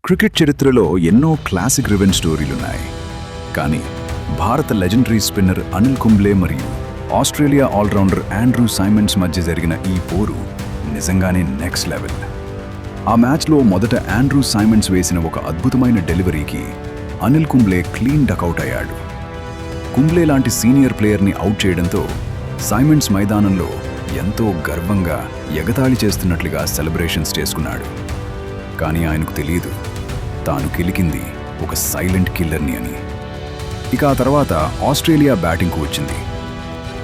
Cricket చరిత్రలో ఎన్నో classic revenge స్టోరీలున్నాయి. కానీ భారత లెజెండరీ స్పిన్నర్ అనిల్ కుంబ్లే మరియు ఆస్ట్రేలియా ఆల్రౌండర్ ఆండ్రూ సైమండ్స్ మధ్య జరిగిన ఈ పోరు నిజంగానే నెక్స్ట్ లెవెల్. ఆ మ్యాచ్లో మొదట ఆండ్రూ సైమండ్స్ వేసిన ఒక అద్భుతమైన డెలివరీకి అనిల్ కుంబ్లే క్లీన్ డకౌట్ అయ్యాడు. కుంబ్లే లాంటి సీనియర్ ప్లేయర్ని అవుట్ చేయడంతో సైమండ్స్ మైదానంలో ఎంతో గర్వంగా ఎగతాళి చేస్తున్నట్లుగా సెలబ్రేషన్స్ చేసుకున్నాడు. కానీ ఆయనకు తెలియదు తాను కిలికింది ఒక సైలెంట్ కిల్లర్ని అని. ఇక ఆ తర్వాత ఆస్ట్రేలియా బ్యాటింగ్కు వచ్చింది.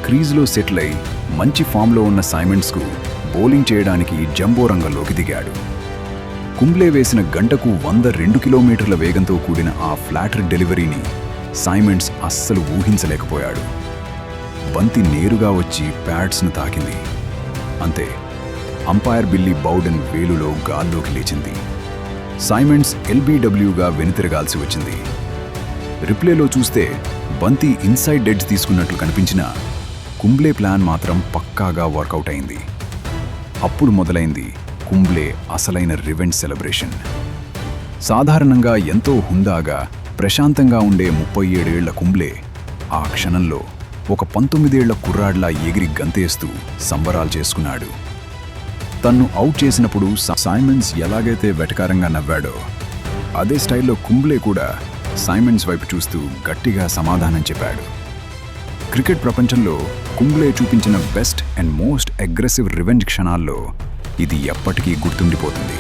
క్రీజ్లో సెటిల్ అయి మంచి ఫామ్లో ఉన్న సైమండ్స్కు బౌలింగ్ చేయడానికి జంబో రంగంలోకి దిగాడు. కుంబ్లే వేసిన గంటకు 102 కిలోమీటర్ల వేగంతో కూడిన ఆ ఫ్లాటర్ డెలివరీని సైమండ్స్ అస్సలు ఊహించలేకపోయాడు. బంతి నేరుగా వచ్చి ప్యాడ్స్ను తాకింది. అంతే, అంపైర్ బిల్లీ బౌడెన్ వేలులో గాల్లోకి లేచింది. సైమండ్స్ ఎల్బీడబ్ల్యూగా వెనుతిరగాల్సి వచ్చింది. రిప్లేలో చూస్తే బంతి ఇన్సైడ్ ఎడ్జ్ తీసుకున్నట్లు కనిపించినా కుంబ్లే ప్లాన్ మాత్రం పక్కాగా వర్కౌట్ అయింది. అప్పుడు మొదలైంది కుంబ్లే అసలైన రివెంజ్ సెలబ్రేషన్. సాధారణంగా ఎంతో హుందాగా ప్రశాంతంగా ఉండే 37 ఏళ్ల కుంబ్లే ఆ క్షణంలో ఒక 19 ఏళ్ల కుర్రాడ్లా ఎగిరి గంతేస్తూ సంబరాలు చేసుకున్నాడు. తన్ను అవుట్ చేసినప్పుడు సైమండ్స్ ఎలాగైతే వెటకారంగా నవ్వాడో అదే స్టైల్లో కుంబ్లే కూడా సైమండ్స్ వైపు చూస్తూ గట్టిగా సమాధానం చెప్పాడు. క్రికెట్ ప్రపంచంలో కుంబ్లే చూపించిన best and most aggressive revenge క్షణాల్లో ఇది ఎప్పటికీ గుర్తుండిపోతుంది.